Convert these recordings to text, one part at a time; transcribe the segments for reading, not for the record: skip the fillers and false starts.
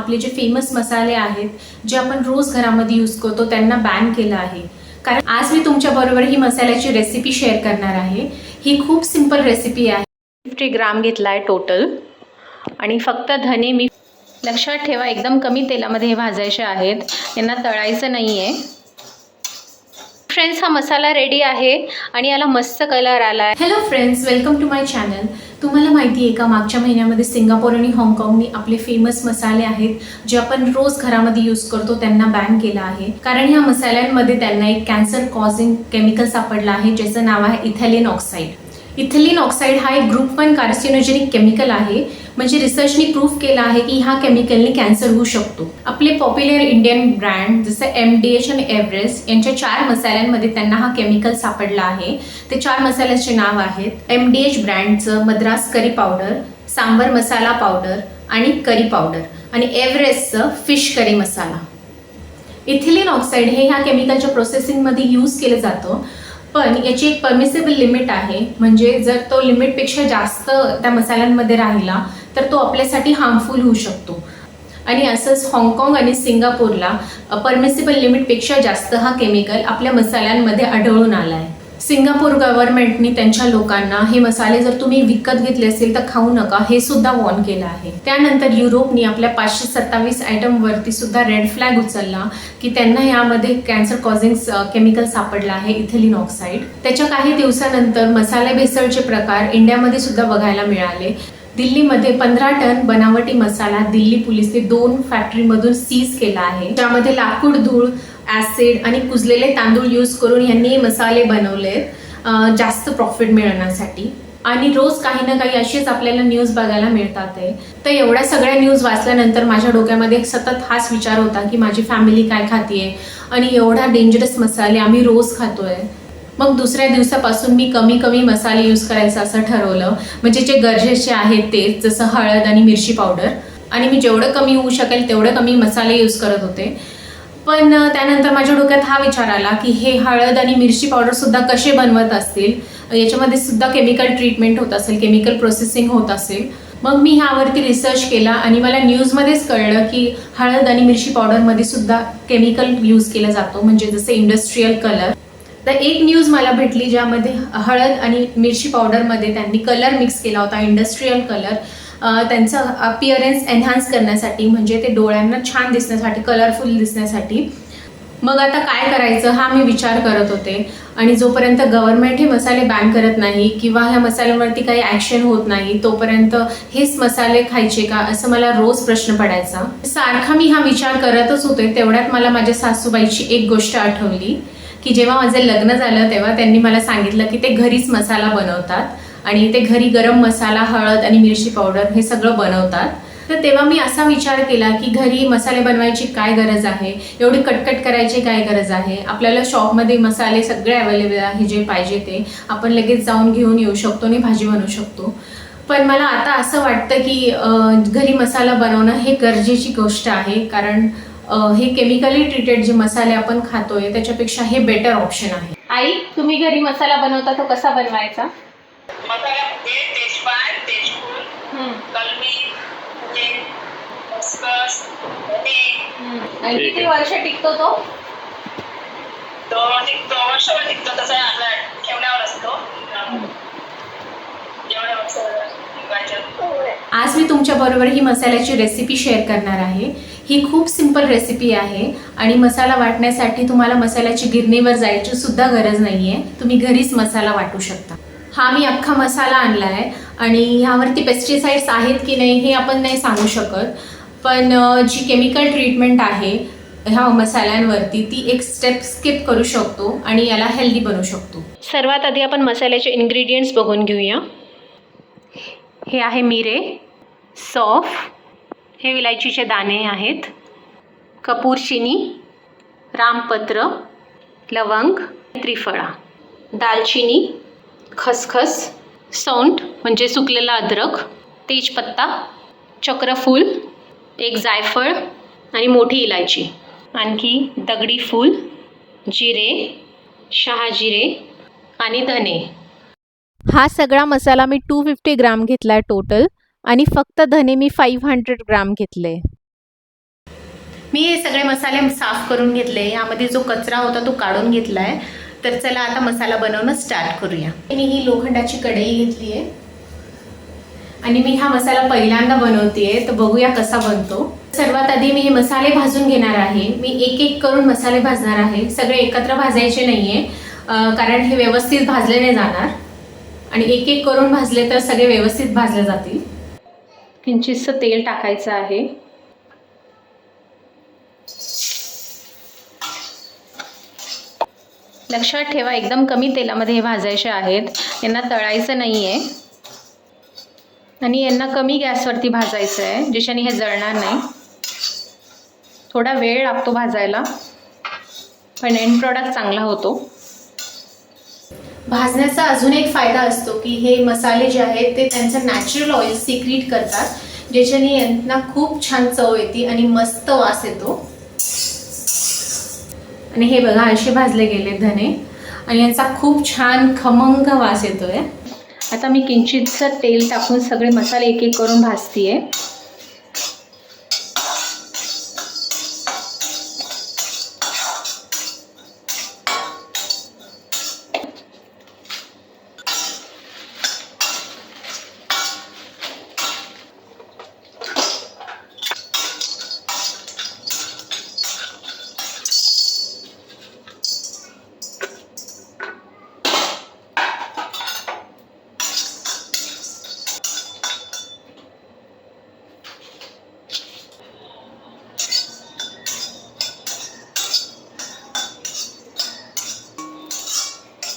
आपले जे फेमस मसाले आहेत जे आपण रोज घरामध्ये यूज करतो त्यांना बॅन केलं आहे। कारण आज मी तुमच्याबरोबर ही मसाल्याची रेसिपी शेअर करणार आहे। ही खूप सिंपल रेसिपी आहे। 50 ग्राम घेतला आहे टोटल आणि फक्त धने मी लक्षात ठेवा एकदम कमी तेलामध्ये हे भाजायचे आहेत, यांना तळायचं नाही आहे। फ्रेंड्स, हा मसाला रेडी आहे आणि याला मस्त कलर आला आहे। Hello friends, welcome to my channel. तुम्हाला माहिती आहे का, मागच्या महिन्यामध्ये सिंगापूर आणि हाँगकाँगनी आपले फेमस मसाले आहेत जे आपण रोज घरामध्ये यूज करतो त्यांना बॅन केलं आहे। कारण ह्या मसाल्यांमध्ये त्यांना एक कॅन्सर कॉझिंग केमिकल सापडलं आहे ज्याचं नाव आहे इथिलीन ऑक्साईड। इथिलीन ऑक्साईड हा एक ग्रुप 1 कार्सिनोजेनिक केमिकल आहे। म्हणजे रिसर्चनी प्रूफ केलं आहे की ह्या केमिकलने कॅन्सर होऊ शकतो। आपले पॉप्युलर इंडियन ब्रँड जसं MDH आणि एव्हरेस्ट यांच्या 4 मसाल्यांमध्ये त्यांना हा केमिकल सापडला आहे। ते 4 मसाल्याचे नाव आहेत MDH ब्रँडचं मद्रास करी पावडर, सांबर मसाला पावडर आणि करी पावडर, आणि एव्हरेस्टचं फिश करी मसाला। इथिलीन ऑक्साईड हे ह्या केमिकलच्या प्रोसेसिंगमध्ये यूज केलं जातं, पण याची एक परमिसेबल लिमिट आहे। म्हणजे जर तो लिमिटपेक्षा जास्त त्या मसाल्यांमध्ये राहिला तर तो आपल्यासाठी हार्मफुल होऊ शकतो। आणि असंच हाँगकाँग आणि सिंगापूरला परमिसेबल लिमिटपेक्षा जास्त हा केमिकल आपल्या मसाल्यांमध्ये आढळून आला आहे। सिंगापूर गव्हर्नमेंटनी त्यांच्या लोकांना हे मसाले जर तुम्ही विकत घेतले असेल तर खाऊ नका हे सुद्धा वॉर्न केलं आहे। त्यानंतर युरोपनी आपल्या 527 आयटमवरती सुद्धा रेड फ्लॅग उचलला की त्यांना यामध्ये कॅन्सर कॉझिंग केमिकल सापडलं आहे इथिलीन ऑक्साईड। त्याच्या काही दिवसानंतर मसाले भेसळचे प्रकार इंडियामध्ये सुद्धा बघायला मिळाले। दिल्लीमध्ये 15 टन बनावटी मसाला दिल्ली पोलिसने 2 फॅक्टरीमधून सीज केला आहे, ज्यामध्ये लाकूड, धूळ, ॲसिड आणि कुजलेले तांदूळ यूज करून यांनी मसाले बनवले जास्त प्रॉफिट मिळवण्यासाठी। आणि रोज काही ना काही अशीच आपल्याला न्यूज बघायला मिळतात आहे। तर एवढ्या सगळ्या न्यूज वाचल्यानंतर माझ्या डोक्यामध्ये सतत हाच विचार होता की माझी फॅमिली काय खातीये आणि एवढा डेंजरस मसाले आम्ही रोज खातोय। मग दुसऱ्या दिवसापासून मी कमी मसाले यूज करायचं असं ठरवलं। म्हणजे जे गरजेचे आहेत तेच, जसं हळद आणि मिरची पावडर, आणि मी जेवढं कमी होऊ शकेल तेवढं कमी मसाले यूज करत होते। पण त्यानंतर माझ्या डोक्यात हा विचार आला की हे हळद आणि मिरची पावडर सुद्धा कसे बनवत असतील, याच्यामध्ये सुद्धा केमिकल ट्रीटमेंट होत असेल, केमिकल प्रोसेसिंग होत असेल। मग मी ह्यावरती रिसर्च केला आणि मला न्यूजमध्येच कळलं की हळद आणि मिरची पावडरमध्ये सुद्धा केमिकल यूज केला जातो, म्हणजे जसं इंडस्ट्रीयल कलर। तर एक न्यूज मला भेटली ज्यामध्ये हळद आणि मिरची पावडरमध्ये त्यांनी कलर मिक्स केला होता, इंडस्ट्रीयल कलर, त्यांचा अपिअरन्स एनहान्स करण्यासाठी, म्हणजे ते डोळ्यांना छान दिसण्यासाठी, कलरफुल दिसण्यासाठी। मग आता काय करायचं हा मी विचार करत होते। आणि जोपर्यंत गव्हर्नमेंट हे मसाले बॅन करत नाही किंवा ह्या मसाल्यांवरती काही ॲक्शन होत नाही तोपर्यंत हेच मसाले खायचे का असं मला रोज प्रश्न पडायचा। सारखा मी हा विचार करतच होते। तेवढ्यात मला माझ्या सासूबाईची एक गोष्ट आठवली की जेव्हा माझं लग्न झालं तेव्हा त्यांनी मला सांगितलं की ते घरीच मसाला बनवतात आणि ते घरी गरम मसाला, हळद आणि मिरची पावडर हे सगळं बनवतात। तर तेव्हा मी असा विचार केला की घरी मसाले बनवायची काय गरज आहे, एवढी कटकट करायची काय गरज आहे। आपल्याला शॉपमध्ये मसाले सगळे अवेलेबल आहे, जे पाहिजे ते आपण लगेच जाऊन घेऊन येऊ शकतो आणि भाजी बनवू शकतो। पण मला आता असं वाटतं की घरी मसाला बनवणं हे गरजेची गोष्ट आहे, कारण हे केमिकली ट्रीटेड जे मसाले आपण खातोय त्याच्यापेक्षा हे बेटर ऑप्शन आहे। आई, तुम्ही घरी मसाला बनवता तो कसा बनवायचा? मसाल्यामध्ये तेजपान, तेजपूर, कलमी, खसखस, धने। आणि किती वर्ष टिकतो तो? टिकतो, वर्षभर टिकतो। तसं आपला ठेवण्यावर असतो। जेवढ्या वर्ष आज मी तुमच्याबरोबर ही मसाल्याची रेसिपी शेअर करणार आहे। ही खूप सिंपल रेसिपी आहे आणि मसाला वाटण्यासाठी तुम्हाला मसाल्याची गिरणीवर जायची सुद्धा गरज नाही आहे। तुम्ही घरीच मसाला वाटू शकता। हा मी अख्खा मसाला आणला आहे आणि ह्यावरती पेस्टिसाइड्स आहेत की नाही हे आपण नाही सांगू शकत, पण जी केमिकल ट्रीटमेंट आहे ह्या मसाल्यांवरती ती एक स्टेप स्किप करू शकतो आणि याला हेल्दी बनवू शकतो। सर्वात आधी आपण मसाल्याचे इन्ग्रेडियंट्स बघून घेऊया। हे आहे मिरे, सौंफ, हे विलायचीचे दाणे आहेत, कपूर चिनी, रामपत्र, लवंग, त्रिफळा, दालचिनी, खसखस, सौंठ म्हणजे सुकलेला अद्रक, तेजपत्ता, चक्रफूल, एक जायफळ आणि मोठी इलायची, आणखी दगडी फूल, जिरे, शहाजिरे आणि धने। हा सगळा मसाला मी 250 ग्राम घेतला आहे टोटल, आणि फक्त धने मी 500 ग्राम घेतले। मी हे सगळे मसाले साफ करून घेतले. यामध्ये जो कचरा होता तो काढून घेतला आहे. तर चला आता मसाला बनवणं स्टार्ट करूया. मी ही लोखंडाची कढई घेतली आहे आणि मी हा मसाला पहिल्यांदा बनवतेय, तर बघूया कसा बनतो. सर्वात आधी मी हे मसाले भाजून घेणार आहे. मी एक एक करून मसाले भाजणार आहे. सगळे एकत्र भाजायचे नाहीये, कारण हे व्यवस्थित भाजले नाही जाणार. आणि एक एक करून भाजले तर सगळे व्यवस्थित भाजले जातील. किंचितसं तेल टाकायचं आहे. लक्षात ठेवा, एकदम कमी तेलामध्ये हे भाजायचे आहेत. यांना तळायचं नाही आहे आणि यांना कमी गॅसवरती भाजायचं आहे, ज्याच्याने हे जळणार नाही. थोडा वेळ लागतो भाजायला, पण एंड प्रॉडक्ट चांगला होतो. भाजण्याचा अजून एक फायदा असतो की हे मसाले जे आहेत ते त्यांचं नॅचरल ऑइल सिक्रीट करतात, ज्याच्याने यांना खूप छान चव येते आणि मस्त वास येतो. आणि हे बघा असे भाजले गेले धने आणि यांचा खूप छान खमंग वास येतोय. आता मी किंचितसं तेल टाकून सगळे मसाले एक एक करून भाजतीये.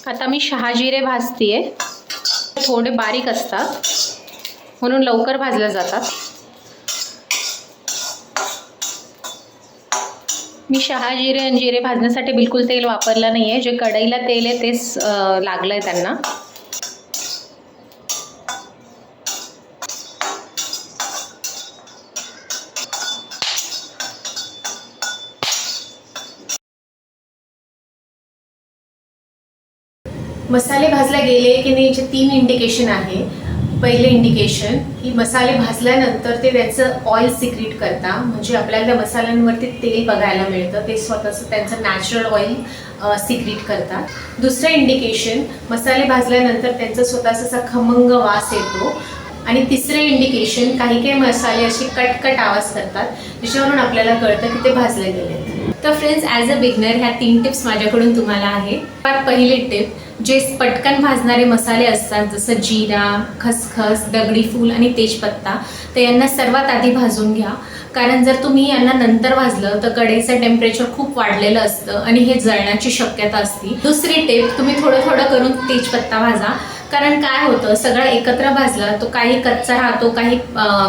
आता मी शहाजिरे भाजतीये. थोडे बारीक असतात म्हणून लवकर भाजले जातात. मी शहाजिरे आणि जिरे भाजण्यासाठी बिलकुल तेल वापरलं नाही आहे. जे कढईला तेल आहे तेच लागलं आहे त्यांना. मसाले भाजले गेले की नाही, याचे 3 इंडिकेशन आहे. पहिले इंडिकेशन की मसाले भाजल्यानंतर ते त्याचं ऑइल सिक्रीट करता, म्हणजे आपल्याला त्या मसाल्यांवरती तेल बघायला मिळतं. ते स्वतःचं त्यांचं नॅचरल ऑइल सिक्रीट करतात. दुसरं इंडिकेशन, मसाले भाजल्यानंतर त्यांचा स्वतःचा असा खमंग वास येतो. आणि तिसरं इंडिकेशन, काही काही मसाले असे कटकट आवाज करतात, ज्याच्यावरून आपल्याला कळतं की ते भाजले गेले. तर फ्रेंड्स, ॲज अ बिगनर ह्या 3 टिप्स माझ्याकडून तुम्हाला आहे. पहिली टिप, जे पटकन भाजणारे मसाले असतात जसं जिरा, खसखस, दगडी फूल आणि तेजपत्ता, तर यांना सर्वात आधी भाजून घ्या. कारण जर तुम्ही यांना नंतर भाजलं तर कढईचं टेम्परेचर खूप वाढलेलं असतं आणि हे जळण्याची शक्यता असते. दुसरी टिप, तुम्ही थोडं थोडं करून तेजपत्ता भाजा. कारण काय होतं, सगळा एकत्र भाजला तो काही कच्चा राहतो, काही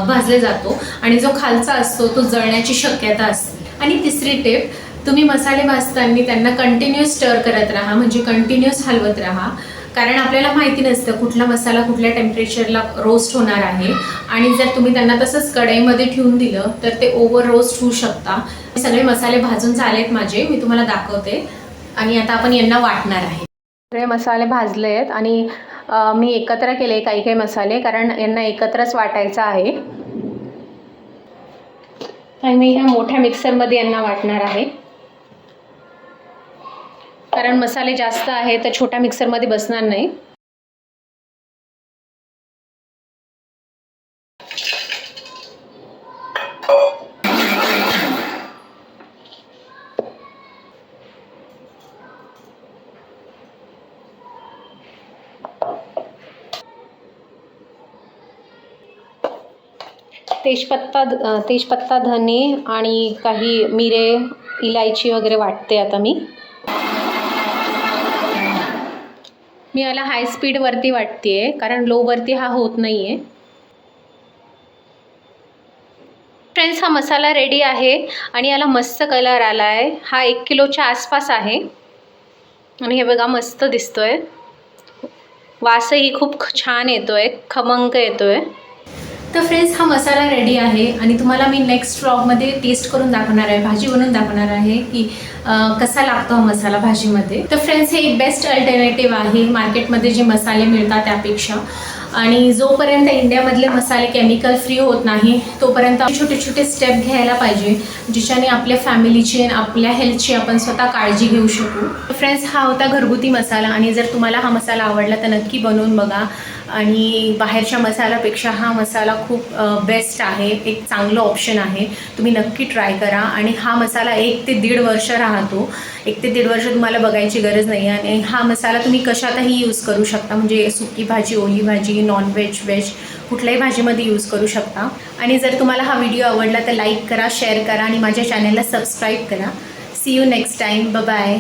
भाजले जातो आणि जो खालचा असतो तो जळण्याची शक्यता असते. आणि तिसरी टिप, तुम्ही मसाले भाजताना त्यांना कंटिन्युअस स्टर करत राहा, म्हणजे कंटिन्युअस हलवत राहा. कारण आपल्याला माहिती नसतं कुठला मसाला कुठल्या टेम्परेचरला रोस्ट होणार आहे. आणि जर तुम्ही त्यांना तसंच कढईमध्ये ठेवून दिलं तर ते ओव्हर रोस्ट होऊ शकता. सगळे मसाले भाजून झालेत माझे, मी तुम्हाला दाखवते. आणि आता आपण यांना वाटणार आहे. सगळे मसाले भाजले आहेत आणि मी एकत्र केले काही काही मसाले, कारण यांना एकत्रच वाटायचं आहे. आणि मी ह्या मोठ्या मिक्सरमध्ये यांना वाटणार आहे, कारण मसाले जास्त आहे तर छोट्या मिक्सरमध्ये बसणार नाही. तेजपत्ता, धने आणि काही मिरे, इलायची वगैरे वाटते आता मी याला हाय स्पीडवरती वाटते, कारण लोवरती हा होत नाही आहे. फ्रेंड्स, हा मसाला रेडी आहे आणि याला मस्त कलर आला आहे. हा 1 किलोच्या आसपास आहे आणि हे बघा मस्त दिसतोय. वासही खूप छान येतोय, खमंग येतोय. तर फ्रेंड्स, हा मसाला रेडी आहे आणि तुम्हाला मी नेक्स्ट व्लॉगमध्ये टेस्ट करून दाखवणार आहे, भाजी बनवून दाखवणार आहे की कसा लागतो हा मसाला भाजीमध्ये. तर फ्रेंड्स, हे एक बेस्ट अल्टरनेटिव्ह आहे मार्केटमध्ये जे मसाले मिळतात त्यापेक्षा. आणि जोपर्यंत इंडियामधले मसाले केमिकल फ्री होत नाही तोपर्यंत छोटे छोटे स्टेप घ्यायला पाहिजे, जिच्याने आपल्या फॅमिलीची आणि आपल्या हेल्थची आपण स्वतः काळजी घेऊ शकू. फ्रेंड्स, हा होता घरगुती मसाला आणि जर तुम्हाला हा मसाला आवडला तर नक्की बनवून बघा. आणि बाहेरच्या मसाल्यापेक्षा हा मसाला खूप बेस्ट आहे, एक चांगलं ऑप्शन आहे. तुम्ही नक्की ट्राय करा. आणि हा मसाला 1 ते 1.5 वर्ष राहतो. 1 ते 1.5 वर्ष तुम्हाला बघायची गरज नाही. आणि हा मसाला तुम्ही कशातही यूज करू शकता, म्हणजे सुकी भाजी, ओली भाजी, नॉनव्हेज, व्हेज कुठल्याही भाजीमध्ये यूज करू शकता. आणि जर तुम्हाला हा व्हिडिओ आवडला तर लाईक करा, शेअर करा आणि माझ्या चॅनलला सबस्क्राईब करा. See you next time. Bye.